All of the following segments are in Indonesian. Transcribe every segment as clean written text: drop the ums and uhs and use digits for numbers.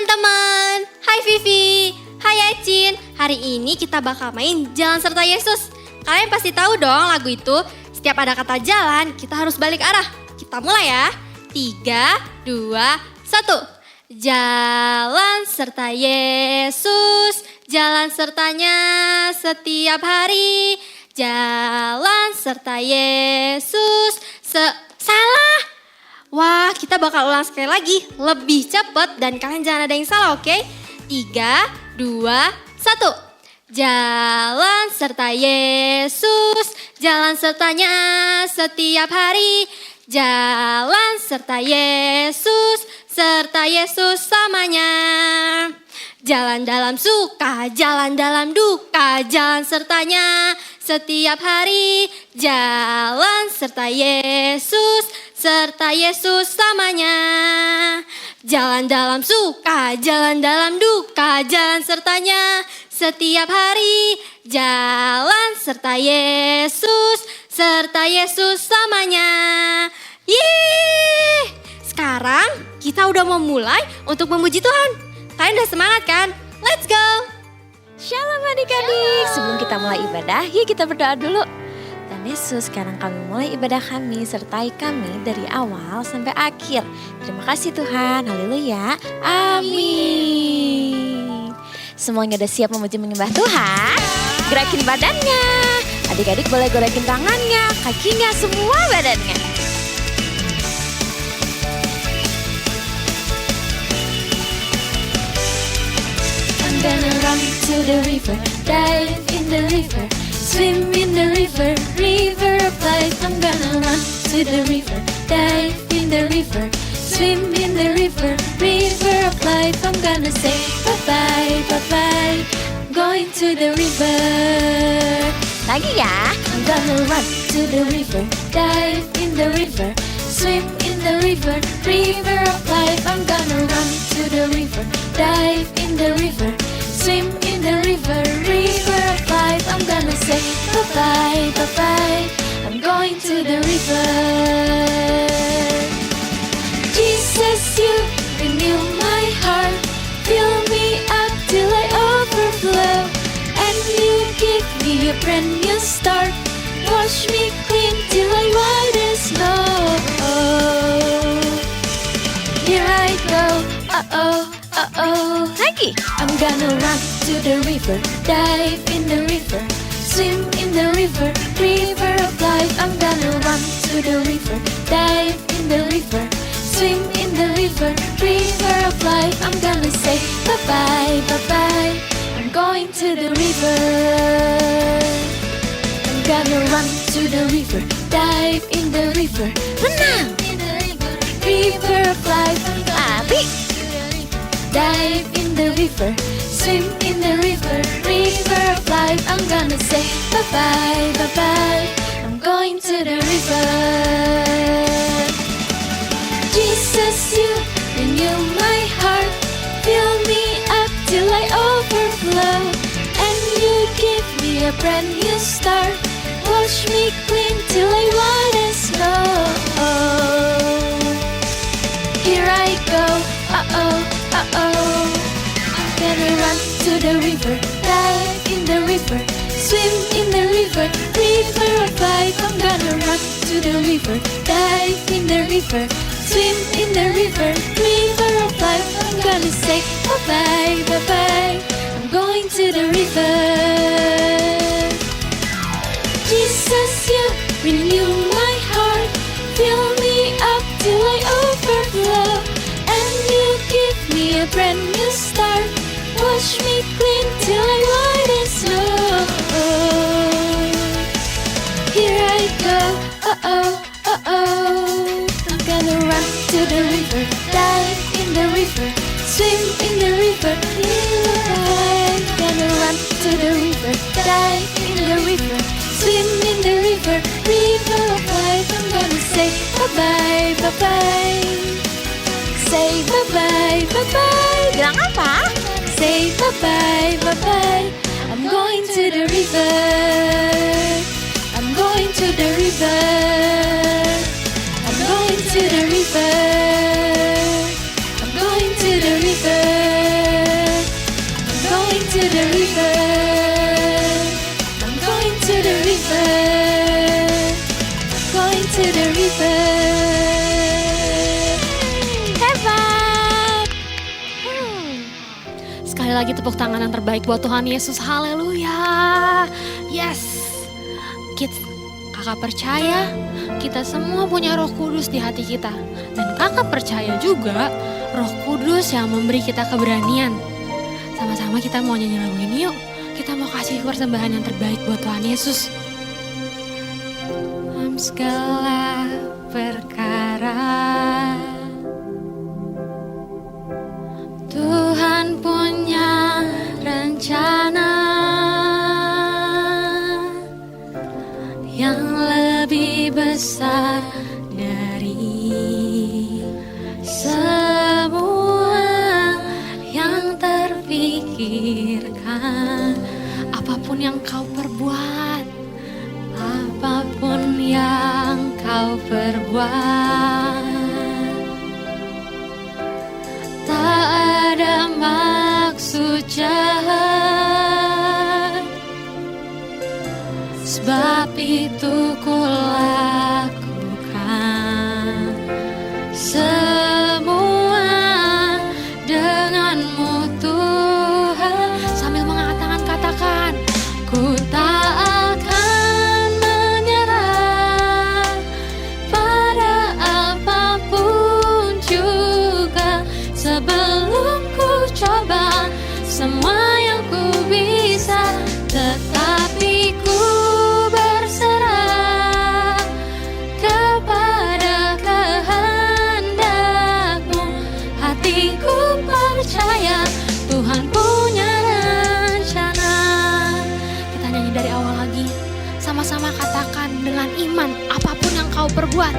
teman-teman. Hai Vivi, hai Ecin. Hari ini kita bakal main Jalan Serta Yesus. Kalian pasti tahu dong lagu itu. Setiap ada kata jalan, kita harus balik arah. Kita mulai ya. 3, 2, 1. Jalan serta Yesus, jalan sertanya setiap hari. Jalan serta Yesus, salah. Wah, kita bakal ulang sekali lagi, lebih cepat dan kalian jangan ada yang salah, oke? 3, 2, 1. Jalan serta Yesus, jalan sertanya setiap hari. Jalan serta Yesus samanya. Jalan dalam suka, jalan dalam duka, jalan sertanya setiap hari. Jalan serta Yesus samanya. Jalan dalam suka, jalan dalam duka, jalan sertanya setiap hari. Jalan serta Yesus samanya. Yeay! Sekarang kita udah mau mulai untuk memuji Tuhan. Kalian udah semangat kan? Let's go! Shalom adik-adik, sebelum kita mulai ibadah, yuk kita berdoa dulu. Tuhan Yesus, sekarang kami mulai ibadah kami, sertai kami dari awal sampai akhir. Terima kasih Tuhan, haleluya, amin. Semuanya udah siap memuji menyembah Tuhan? Gerakin badannya, adik-adik boleh gorekin tangannya, kakinya, semua badannya. Gonna run to the river, dive in the river, swim in the river, river of life. I'm gonna run to the river, dive in the river, swim in the river, river of life. I'm gonna say bye-bye, bye-bye, going to the river. Lagi ya. I'm gonna run to the river, dive in the river, swim in the river, river of life. I'm gonna run to the river, dive in the river, swim in the river, river of life. I'm gonna say bye-bye, bye-bye, I'm going to the river. Jesus, you renew my heart, fill me up till I overflow, and you give me a brand new start, wash me clean till I white as snow. Here I go, uh-oh, uh-oh. Lagi. I'm gonna run to the river, dive in the river, swim in the river, river of life. I'm gonna run to the river, dive in the river, swim in the river, river of life. I'm gonna say bye-bye, bye-bye, I'm going to the river. I'm gonna run to the river, dive in the river, Renang. swim in the river, river of life. I'm gonna Abi. dive in the river, swim in the river, river of life. I'm gonna say bye-bye, bye-bye, I'm going to the river. Jesus, you renew my heart, fill me up till I overflow, and you give me a brand new start, wash me clean till I white as snow. Here I go, uh-oh, uh-oh. I'm gonna run to the river, dive in the river, swim in the river, river of life. I'm gonna run to the river, dive in the river, swim in the river, river of life. I'm gonna say bye-bye, bye-bye, I'm going to the river. Jesus, you renew my heart, fill me up till I overflow, and you give me a brand new start, wash me clean till I white as snow. Here I go, uh-oh, uh-oh. I'm gonna run to the river, dive in the river, swim in the river, I'm gonna run to the river, dive in the river, swim in the river, river of life. I'm gonna say bye-bye, bye-bye, say bye-bye, bye-bye. Bilang apa? Say bye-bye, bye-bye, I'm going to the river, I'm going to the river, I'm going to the river, I'm going to the river. Sekali lagi tepuk tangan yang terbaik buat Tuhan Yesus. Haleluya. Yes. Kids, kakak percaya kita semua punya Roh Kudus di hati kita. Dan kakak percaya juga Roh Kudus yang memberi kita keberanian. Sama-sama kita mau nyanyi lagu ini yuk. Kita mau kasih persembahan yang terbaik buat Tuhan Yesus. Dalam segala perkara Tuhan punya rencana yang lebih besar dari semua yang terpikirkan. Apapun yang kau perbuat, apapun yang kau perbuat, tak ada maksud jahat, sebab itu ku lakukan semua denganmu Tuhan. Sambil mengangkat tangan katakan, ku tak akan menyerah pada apapun juga. Sebelum ku coba semua yang ku bisa, tetapi ku berserah kepada kehendak-Mu. Hatiku percaya Tuhan punya rencana. Kita nyanyi dari awal lagi. Sama-sama katakan dengan iman, apapun yang kau perbuat.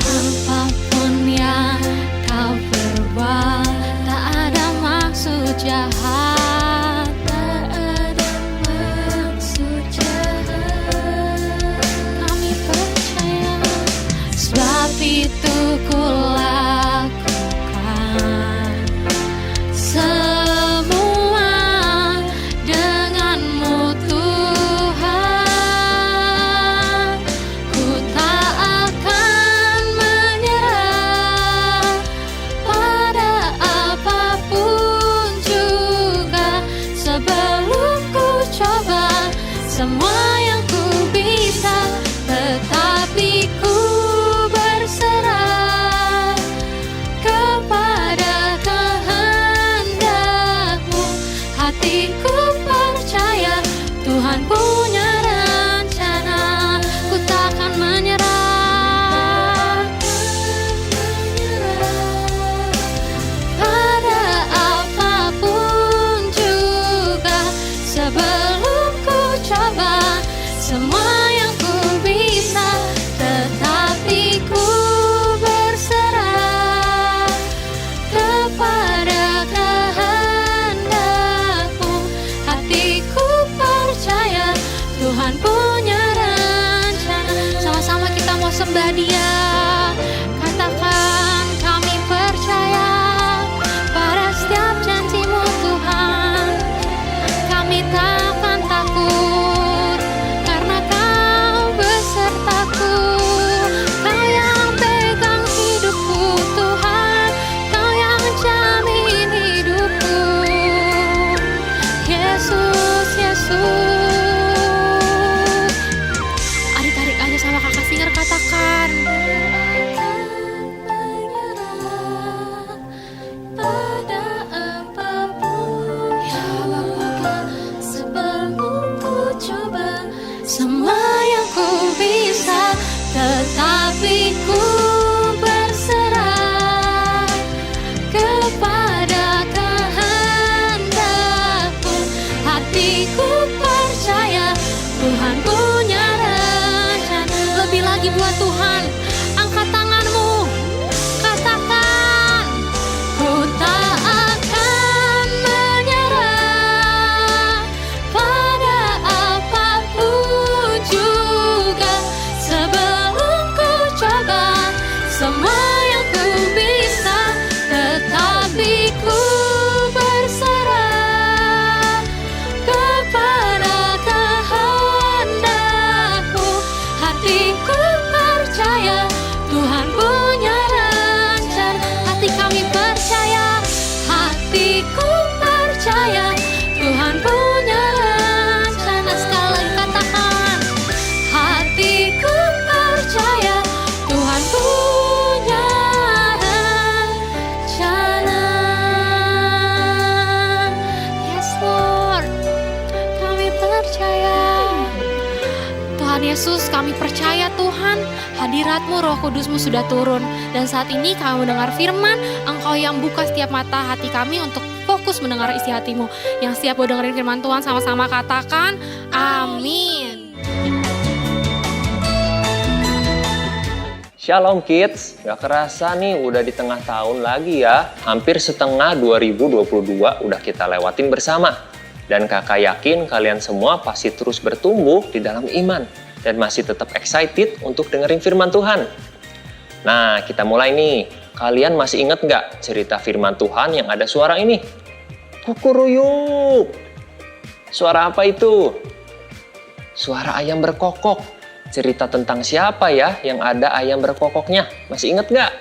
Apapun yang kau perbuat, tak ada maksud jahat, tak ada maksud jahat. Kami percaya, sebab itu ku lakukan semua denganmu Tuhan. Ku tak akan menyerah pada apapun juga. Sebelum ku coba semua yang ku bisa, tetapi ku berserah kepada kehendak-Mu. Hatiku percaya Tuhan punya rencana. Ku takkan menyerah pada apapun juga. Sebelum ku coba Yesus, kami percaya Tuhan, hadirat-Mu, Roh Kudus-Mu sudah turun. Dan saat ini kami mendengar firman, Engkau yang buka setiap mata hati kami untuk fokus mendengar isi hati-Mu. Yang siap mau dengerin firman Tuhan sama-sama katakan, amin. Shalom kids, gak kerasa nih udah di tengah tahun lagi ya. Hampir setengah 2022 udah kita lewatin bersama. Dan kakak yakin kalian semua pasti terus bertumbuh di dalam iman. Dan masih tetap excited untuk dengerin firman Tuhan. Nah, kita mulai nih. Kalian masih inget gak cerita firman Tuhan yang ada suara ini? Kukuruyuk. Suara apa itu? Suara ayam berkokok. Cerita tentang siapa ya yang ada ayam berkokoknya? Masih inget gak?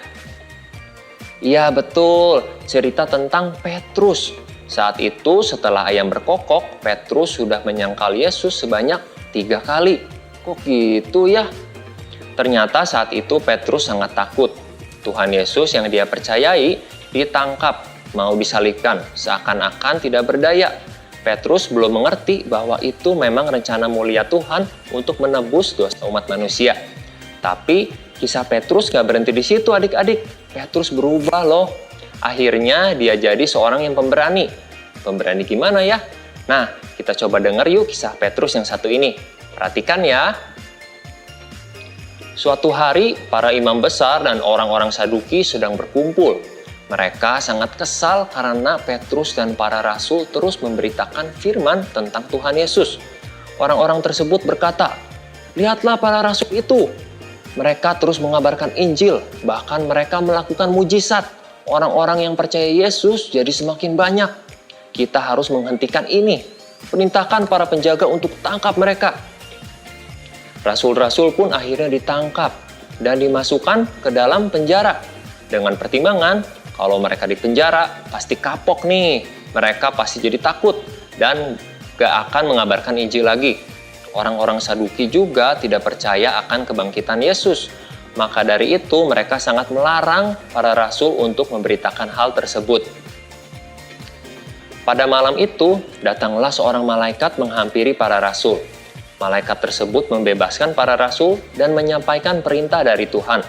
Iya betul, cerita tentang Petrus. Saat itu setelah ayam berkokok, Petrus sudah menyangkal Yesus sebanyak 3 kali. Kok gitu ya? Ternyata saat itu Petrus sangat takut. Tuhan Yesus yang dia percayai ditangkap, mau disalibkan, seakan-akan tidak berdaya. Petrus belum mengerti bahwa itu memang rencana mulia Tuhan untuk menebus dosa umat manusia. Tapi kisah Petrus gak berhenti di situ adik-adik. Petrus berubah loh. Akhirnya dia jadi seorang yang pemberani. Pemberani gimana ya? Nah, kita coba dengar yuk kisah Petrus yang satu ini. Perhatikan ya. Suatu hari, para imam besar dan orang-orang Saduki sedang berkumpul. Mereka sangat kesal karena Petrus dan para rasul terus memberitakan firman tentang Tuhan Yesus. Orang-orang tersebut berkata, "Lihatlah para rasul itu. Mereka terus mengabarkan Injil, bahkan mereka melakukan mujizat. Orang-orang yang percaya Yesus jadi semakin banyak. Kita harus menghentikan ini. Perintahkan para penjaga untuk tangkap mereka." Rasul-rasul pun akhirnya ditangkap dan dimasukkan ke dalam penjara. Dengan pertimbangan, kalau mereka di penjara, pasti kapok nih. Mereka pasti jadi takut dan gak akan mengabarkan Injil lagi. Orang-orang Saduki juga tidak percaya akan kebangkitan Yesus. Maka dari itu mereka sangat melarang para rasul untuk memberitakan hal tersebut. Pada malam itu, datanglah seorang malaikat menghampiri para rasul. Malaikat tersebut membebaskan para rasul dan menyampaikan perintah dari Tuhan.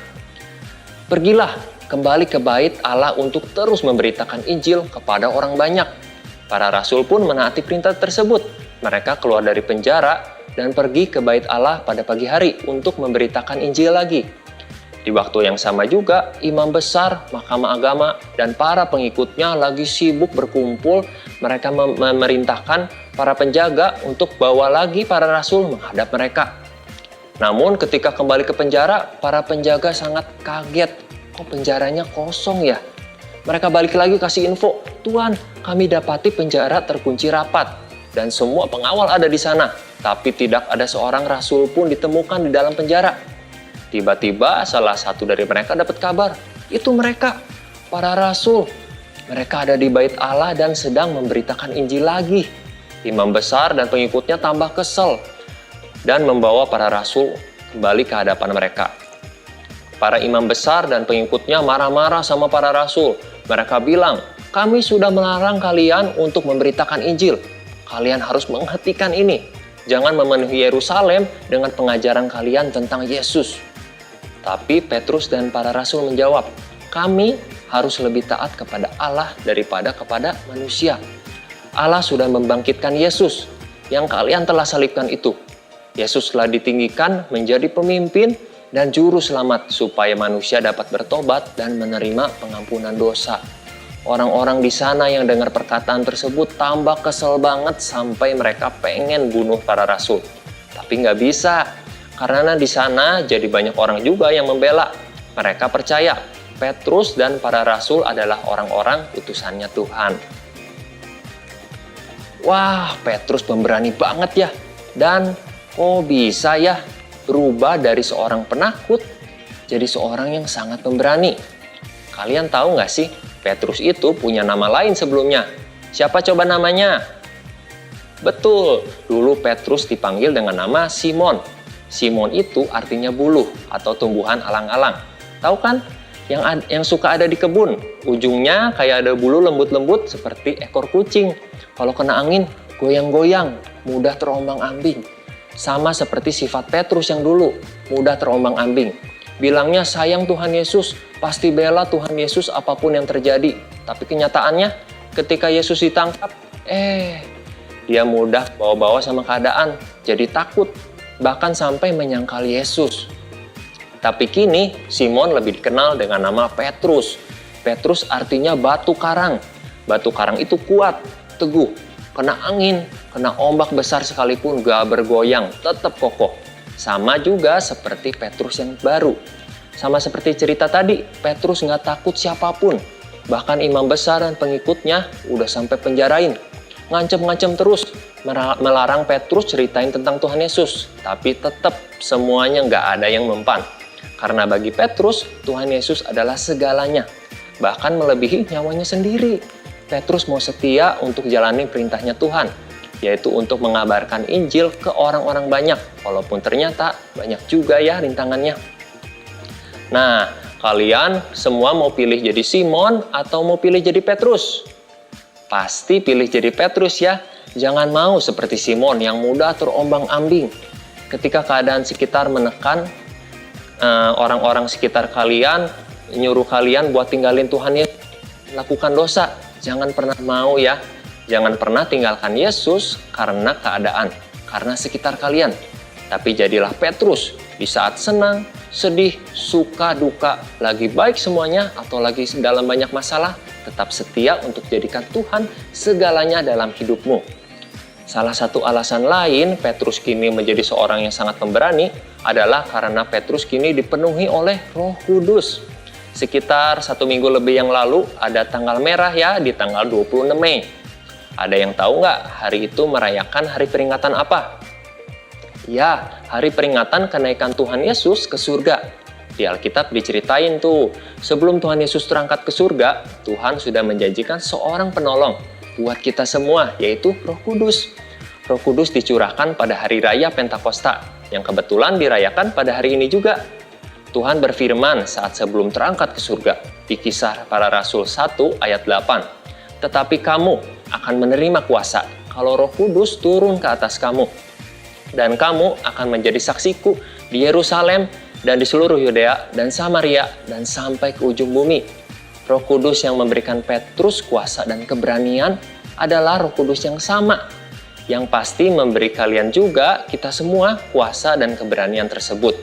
"Pergilah, kembali ke bait Allah untuk terus memberitakan Injil kepada orang banyak." Para rasul pun menaati perintah tersebut. Mereka keluar dari penjara dan pergi ke bait Allah pada pagi hari untuk memberitakan Injil lagi. Di waktu yang sama juga, imam besar, mahkamah agama, dan para pengikutnya lagi sibuk berkumpul. Mereka memerintahkan para penjaga untuk bawa lagi para rasul menghadap mereka. Namun ketika kembali ke penjara, para penjaga sangat kaget. Kok penjaranya kosong ya? Mereka balik lagi kasih info, "Tuan, kami dapati penjara terkunci rapat dan semua pengawal ada di sana, tapi tidak ada seorang rasul pun ditemukan di dalam penjara." Tiba-tiba salah satu dari mereka dapat kabar, itu mereka, para rasul. Mereka ada di bait Allah dan sedang memberitakan Injil lagi. Imam besar dan pengikutnya tambah kesel dan membawa para rasul kembali ke hadapan mereka. Para imam besar dan pengikutnya marah-marah sama para rasul. Mereka bilang, "Kami sudah melarang kalian untuk memberitakan Injil. Kalian harus menghentikan ini. Jangan memenuhi Yerusalem dengan pengajaran kalian tentang Yesus." Tapi Petrus dan para rasul menjawab, "Kami harus lebih taat kepada Allah daripada kepada manusia. Allah sudah membangkitkan Yesus yang kalian telah salibkan itu. Yesus telah ditinggikan menjadi pemimpin dan juru selamat supaya manusia dapat bertobat dan menerima pengampunan dosa." Orang-orang di sana yang dengar perkataan tersebut tambah kesel banget sampai mereka pengen bunuh para rasul. Tapi nggak bisa, karena di sana jadi banyak orang juga yang membela. Mereka percaya Petrus dan para rasul adalah orang-orang utusannya Tuhan. Wah, Petrus pemberani banget ya. Dan kok bisa ya berubah dari seorang penakut jadi seorang yang sangat pemberani? Kalian tahu nggak sih, Petrus itu punya nama lain sebelumnya. Siapa coba namanya? Betul, dulu Petrus dipanggil dengan nama Simon. Simon itu artinya buluh atau tumbuhan alang-alang. Tahu kan? Yang suka ada di kebun. Ujungnya kayak ada bulu lembut-lembut seperti ekor kucing. Kalau kena angin, goyang-goyang, mudah terombang-ambing. Sama seperti sifat Petrus yang dulu, mudah terombang-ambing. Bilangnya sayang Tuhan Yesus, pasti bela Tuhan Yesus apapun yang terjadi. Tapi kenyataannya ketika Yesus ditangkap, dia mudah bawa-bawa sama keadaan, jadi takut, bahkan sampai menyangkal Yesus. Tapi kini Simon lebih dikenal dengan nama Petrus. Petrus artinya batu karang. Batu karang itu kuat, teguh, kena angin, kena ombak besar sekalipun gak bergoyang, tetap kokoh. Sama juga seperti Petrus yang baru. Sama seperti cerita tadi, Petrus gak takut siapapun. Bahkan imam besar dan pengikutnya udah sampai penjarain. Ngancem-ngancem terus, melarang Petrus ceritain tentang Tuhan Yesus. Tapi tetap semuanya gak ada yang mempan. Karena bagi Petrus, Tuhan Yesus adalah segalanya. Bahkan melebihi nyawanya sendiri. Petrus mau setia untuk jalani perintahnya Tuhan, yaitu untuk mengabarkan Injil ke orang-orang banyak. Walaupun ternyata banyak juga ya rintangannya. Nah, kalian semua mau pilih jadi Simon atau mau pilih jadi Petrus? Pasti pilih jadi Petrus ya. Jangan mau seperti Simon yang mudah terombang-ambing. Ketika keadaan sekitar menekan, orang-orang sekitar kalian nyuruh kalian buat tinggalin Tuhan Yesus, lakukan dosa. Jangan pernah mau ya. Jangan pernah tinggalkan Yesus karena keadaan, karena sekitar kalian. Tapi jadilah Petrus di saat senang, sedih, suka, duka, lagi baik semuanya atau lagi dalam banyak masalah, tetap setia untuk jadikan Tuhan segalanya dalam hidupmu. Salah satu alasan lain Petrus kini menjadi seorang yang sangat pemberani adalah karena Petrus kini dipenuhi oleh Roh Kudus. Sekitar 1 minggu lebih yang lalu ada tanggal merah ya di tanggal 26 Mei. Ada yang tahu nggak hari itu merayakan hari peringatan apa? Ya, hari peringatan kenaikan Tuhan Yesus ke surga. Di Alkitab diceritain tuh, sebelum Tuhan Yesus terangkat ke surga, Tuhan sudah menjanjikan seorang penolong buat kita semua, yaitu Roh Kudus. Roh Kudus dicurahkan pada hari raya Pentakosta, yang kebetulan dirayakan pada hari ini juga. Tuhan berfirman saat sebelum terangkat ke surga, di Kisah Para Rasul 1 ayat 8. Tetapi kamu akan menerima kuasa kalau Roh Kudus turun ke atas kamu. Dan kamu akan menjadi saksiku di Yerusalem dan di seluruh Yudea dan Samaria dan sampai ke ujung bumi. Roh Kudus yang memberikan Petrus kuasa dan keberanian adalah Roh Kudus yang sama, yang pasti memberi kalian juga, kita semua, kuasa dan keberanian tersebut.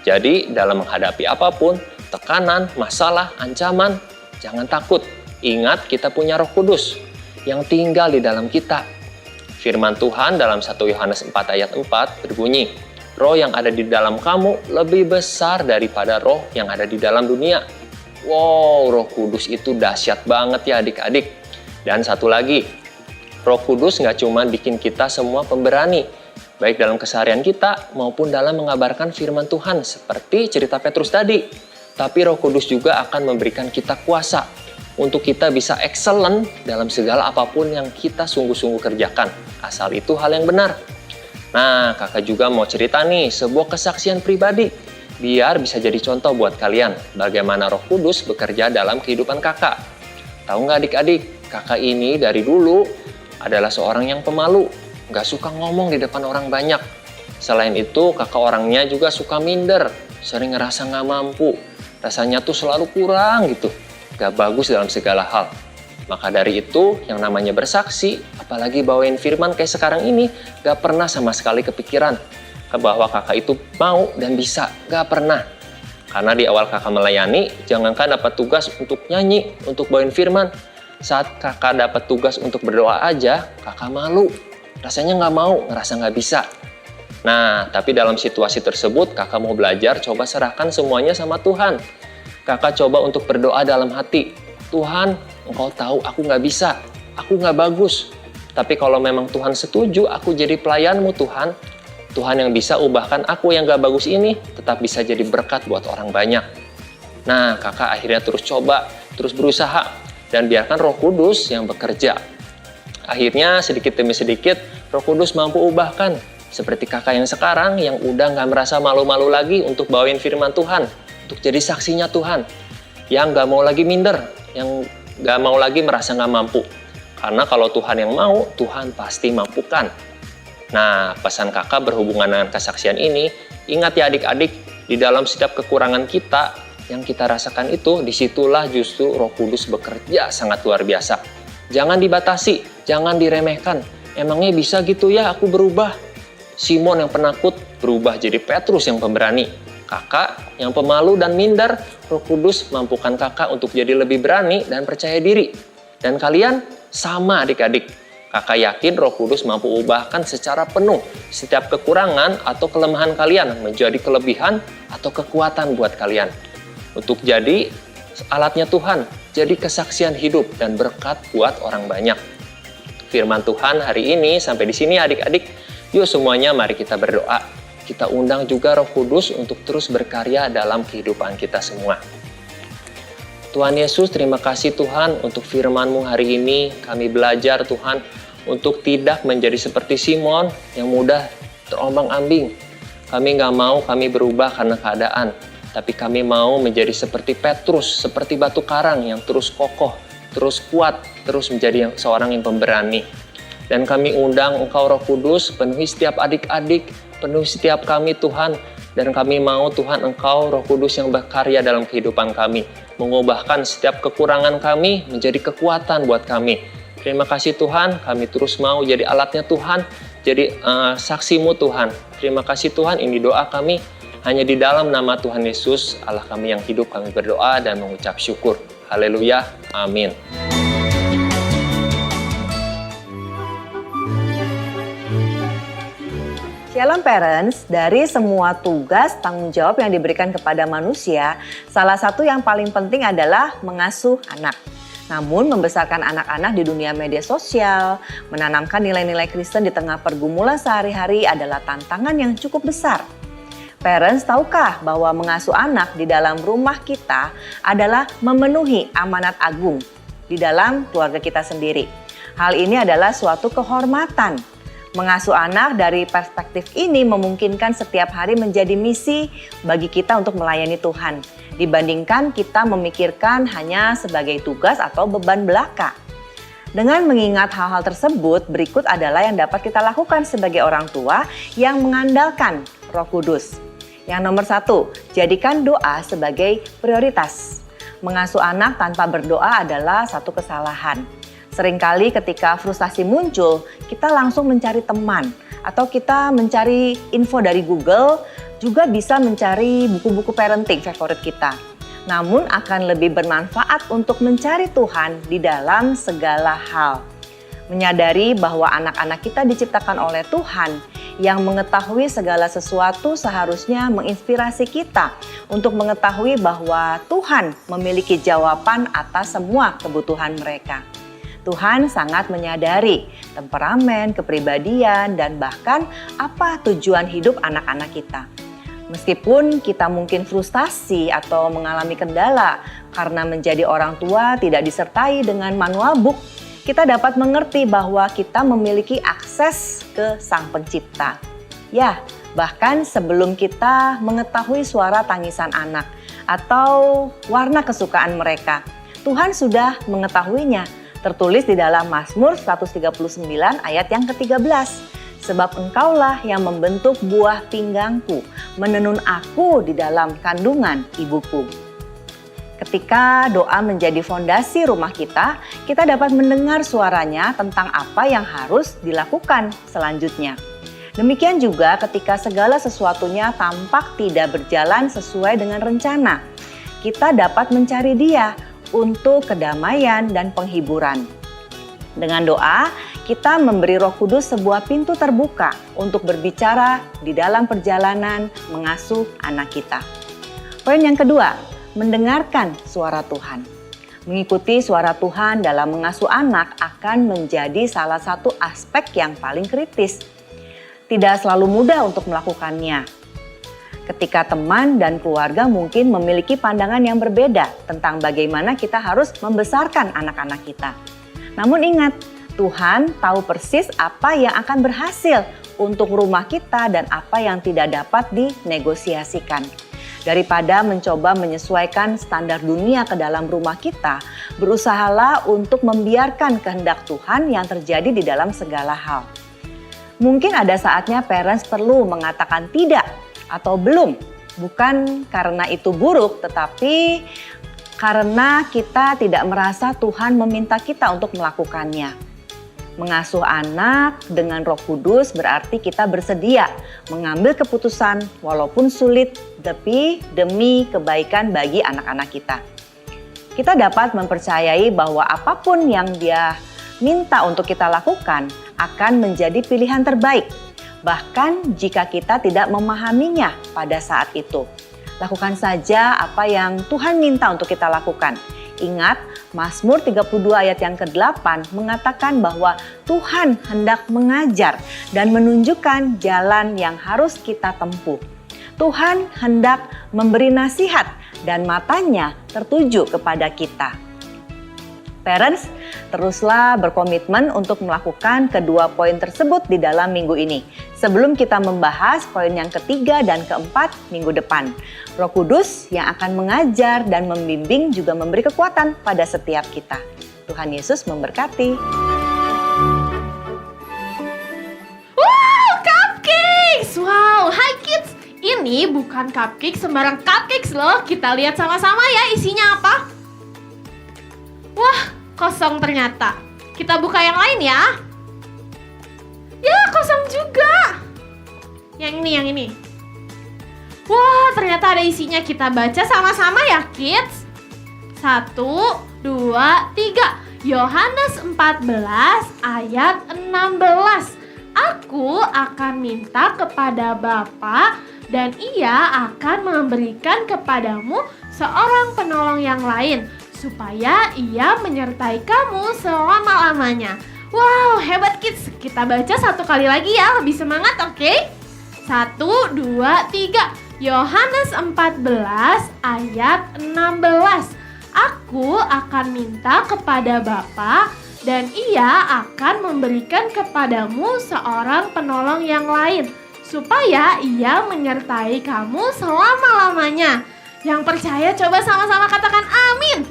Jadi dalam menghadapi apapun, tekanan, masalah, ancaman, jangan takut. Ingat kita punya Roh Kudus yang tinggal di dalam kita. Firman Tuhan dalam 1 Yohanes 4 ayat 4 berbunyi, roh yang ada di dalam kamu lebih besar daripada roh yang ada di dalam dunia. Wow, Roh Kudus itu dahsyat banget ya adik-adik. Dan satu lagi, Roh Kudus nggak cuma bikin kita semua pemberani, baik dalam keseharian kita maupun dalam mengabarkan firman Tuhan seperti cerita Petrus tadi. Tapi Roh Kudus juga akan memberikan kita kuasa untuk kita bisa excellent dalam segala apapun yang kita sungguh-sungguh kerjakan. Asal itu hal yang benar. Nah, kakak juga mau cerita nih sebuah kesaksian pribadi biar bisa jadi contoh buat kalian bagaimana Roh Kudus bekerja dalam kehidupan kakak. Tahu nggak adik-adik, kakak ini dari dulu adalah seorang yang pemalu, nggak suka ngomong di depan orang banyak. Selain itu, kakak orangnya juga suka minder, sering ngerasa nggak mampu, rasanya tuh selalu kurang gitu, nggak bagus dalam segala hal. Maka dari itu, yang namanya bersaksi, apalagi bawain firman kayak sekarang ini, gak pernah sama sekali kepikiran bahwa kakak itu mau dan bisa, gak pernah. Karena di awal kakak melayani, jangankan dapat tugas untuk nyanyi, untuk bawain firman. Saat kakak dapat tugas untuk berdoa aja, kakak malu. Rasanya gak mau, ngerasa gak bisa. Nah, tapi dalam situasi tersebut, kakak mau belajar coba serahkan semuanya sama Tuhan. Kakak coba untuk berdoa dalam hati, Tuhan, Engkau tahu aku nggak bisa, aku nggak bagus. Tapi kalau memang Tuhan setuju aku jadi pelayanmu Tuhan, Tuhan yang bisa ubahkan aku yang nggak bagus ini tetap bisa jadi berkat buat orang banyak. Nah, kakak akhirnya terus coba, terus berusaha, dan biarkan Roh Kudus yang bekerja. Akhirnya sedikit demi sedikit Roh Kudus mampu ubahkan, seperti kakak yang sekarang yang udah nggak merasa malu-malu lagi untuk bawain firman Tuhan, untuk jadi saksinya Tuhan, yang nggak mau lagi minder, yang gak mau lagi merasa gak mampu. Karena kalau Tuhan yang mau, Tuhan pasti mampukan. Nah, pesan kakak berhubungan dengan kesaksian ini, ingat ya adik-adik, di dalam setiap kekurangan kita yang kita rasakan itu, disitulah justru Roh Kudus bekerja sangat luar biasa. Jangan dibatasi, jangan diremehkan. Emangnya bisa gitu ya aku berubah? Simon yang penakut berubah jadi Petrus yang pemberani. Kakak yang pemalu dan minder, Roh Kudus mampukan kakak untuk jadi lebih berani dan percaya diri. Dan kalian sama adik-adik. Kakak yakin Roh Kudus mampu ubahkan secara penuh setiap kekurangan atau kelemahan kalian menjadi kelebihan atau kekuatan buat kalian. Untuk jadi alatnya Tuhan, jadi kesaksian hidup dan berkat buat orang banyak. Firman Tuhan hari ini sampai di sini adik-adik. Yuk semuanya mari kita berdoa. Kita undang juga Roh Kudus untuk terus berkarya dalam kehidupan kita semua. Tuhan Yesus, terima kasih Tuhan untuk firman-Mu hari ini. Kami belajar Tuhan untuk tidak menjadi seperti Simon yang mudah terombang-ambing. Kami nggak mau kami berubah karena keadaan, tapi kami mau menjadi seperti Petrus, seperti batu karang yang terus kokoh, terus kuat, terus menjadi seorang yang pemberani. Dan kami undang Engkau Roh Kudus, penuhi setiap adik-adik, penuhi setiap kami Tuhan. Dan kami mau Tuhan Engkau Roh Kudus yang berkarya dalam kehidupan kami. Mengubahkan setiap kekurangan kami menjadi kekuatan buat kami. Terima kasih Tuhan, kami terus mau jadi alatnya Tuhan. Jadi saksi-Mu Tuhan. Terima kasih Tuhan, ini doa kami. Hanya di dalam nama Tuhan Yesus, Allah kami yang hidup, kami berdoa dan mengucap syukur. Haleluya, amin. Shalom parents, dari semua tugas tanggung jawab yang diberikan kepada manusia, salah satu yang paling penting adalah mengasuh anak. Namun membesarkan anak-anak di dunia media sosial, menanamkan nilai-nilai Kristen di tengah pergumulan sehari-hari adalah tantangan yang cukup besar. Parents, tahukah bahwa mengasuh anak di dalam rumah kita adalah memenuhi amanat agung di dalam keluarga kita sendiri. Hal ini adalah suatu kehormatan. Mengasuh anak dari perspektif ini memungkinkan setiap hari menjadi misi bagi kita untuk melayani Tuhan, dibandingkan kita memikirkan hanya sebagai tugas atau beban belaka. Dengan mengingat hal-hal tersebut, berikut adalah yang dapat kita lakukan sebagai orang tua yang mengandalkan Roh Kudus. Yang nomor 1, jadikan doa sebagai prioritas. Mengasuh anak tanpa berdoa adalah satu kesalahan. Seringkali ketika frustasi muncul, kita langsung mencari teman atau kita mencari info dari Google, juga bisa mencari buku-buku parenting favorit kita. Namun akan lebih bermanfaat untuk mencari Tuhan di dalam segala hal. Menyadari bahwa anak-anak kita diciptakan oleh Tuhan yang mengetahui segala sesuatu seharusnya menginspirasi kita untuk mengetahui bahwa Tuhan memiliki jawaban atas semua kebutuhan mereka. Tuhan sangat menyadari temperamen, kepribadian, dan bahkan apa tujuan hidup anak-anak kita. Meskipun kita mungkin frustasi atau mengalami kendala karena menjadi orang tua tidak disertai dengan manual book, kita dapat mengerti bahwa kita memiliki akses ke Sang Pencipta. Ya, bahkan sebelum kita mengetahui suara tangisan anak atau warna kesukaan mereka, Tuhan sudah mengetahuinya. Tertulis di dalam Mazmur 139 ayat yang ke-13. Sebab engkaulah yang membentuk buah pinggangku, menenun aku di dalam kandungan ibuku. Ketika doa menjadi fondasi rumah kita dapat mendengar suaranya tentang apa yang harus dilakukan selanjutnya. Demikian juga ketika segala sesuatunya tampak tidak berjalan sesuai dengan rencana, kita dapat mencari Dia untuk kedamaian dan penghiburan. Dengan doa, kita memberi Roh Kudus sebuah pintu terbuka untuk berbicara di dalam perjalanan mengasuh anak kita. Poin yang kedua, mendengarkan suara Tuhan. Mengikuti suara Tuhan dalam mengasuh anak akan menjadi salah satu aspek yang paling kritis. Tidak selalu mudah untuk melakukannya. Ketika teman dan keluarga mungkin memiliki pandangan yang berbeda tentang bagaimana kita harus membesarkan anak-anak kita. Namun ingat, Tuhan tahu persis apa yang akan berhasil untuk rumah kita dan apa yang tidak dapat dinegosiasikan. Daripada mencoba menyesuaikan standar dunia ke dalam rumah kita, berusahalah untuk membiarkan kehendak Tuhan yang terjadi di dalam segala hal. Mungkin ada saatnya parents perlu mengatakan tidak atau belum. Bukan karena itu buruk, tetapi karena kita tidak merasa Tuhan meminta kita untuk melakukannya. Mengasuh anak dengan Roh Kudus berarti kita bersedia mengambil keputusan walaupun sulit demi kebaikan bagi anak-anak kita. Kita dapat mempercayai bahwa apapun yang Dia minta untuk kita lakukan akan menjadi pilihan terbaik. Bahkan jika kita tidak memahaminya pada saat itu. Lakukan saja apa yang Tuhan minta untuk kita lakukan. Ingat, Mazmur 32 ayat yang ke-8 mengatakan bahwa Tuhan hendak mengajar dan menunjukkan jalan yang harus kita tempuh. Tuhan hendak memberi nasihat dan matanya tertuju kepada kita. Parents, teruslah berkomitmen untuk melakukan kedua poin tersebut di dalam minggu ini. Sebelum kita membahas poin yang ketiga dan keempat minggu depan. Roh Kudus yang akan mengajar dan membimbing juga memberi kekuatan pada setiap kita. Tuhan Yesus memberkati. Wow, cupcakes! Wow, hi kids! Ini bukan cupcake sembarang cupcakes loh. Kita lihat sama-sama ya isinya apa. Wah, kosong ternyata. Kita buka yang lain ya. Ya, kosong juga. Yang ini. Wah, ternyata ada isinya. Kita baca sama-sama ya, kids. 1, 2, 3. Yohanes 14 ayat 16. Aku akan minta kepada Bapa dan Ia akan memberikan kepadamu seorang penolong yang lain, supaya Ia menyertai kamu selama-lamanya. Wow, hebat kids. Kita baca satu kali lagi ya, lebih semangat, oke? 1, 2, 3. Yohanes 14 ayat 16. Aku akan minta kepada Bapa dan Ia akan memberikan kepadamu seorang penolong yang lain, supaya Ia menyertai kamu selama-lamanya. Yang percaya coba sama-sama katakan amin.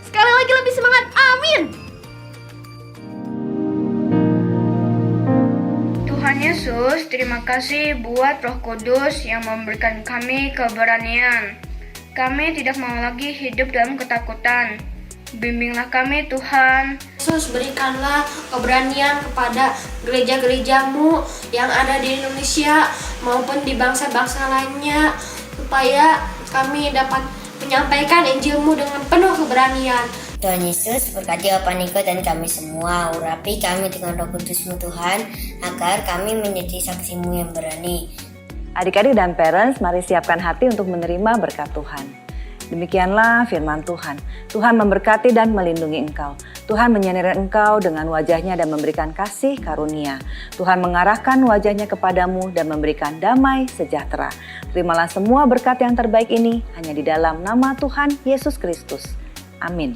Sekali lagi lebih semangat, amin. Tuhan Yesus, terima kasih buat Roh Kudus yang memberikan kami keberanian. Kami tidak mau lagi hidup dalam ketakutan. Bimbinglah kami Tuhan. Yesus, berikanlah keberanian kepada gereja-gerejamu yang ada di Indonesia maupun di bangsa-bangsa lainnya, supaya kami dapat menyampaikan Injil-Mu dengan penuh keberanian. Tuhan Yesus, berkati Bapak Niko dan kami semua. Urapi kami dengan Roh Kudus-Mu Tuhan, agar kami menjadi saksi-Mu yang berani. Adik-adik dan parents, mari siapkan hati untuk menerima berkat Tuhan. Demikianlah firman Tuhan. Tuhan memberkati dan melindungi engkau. Tuhan menyinari engkau dengan wajahnya dan memberikan kasih karunia. Tuhan mengarahkan wajahnya kepadamu dan memberikan damai sejahtera. Terimalah semua berkat yang terbaik ini hanya di dalam nama Tuhan Yesus Kristus. Amin.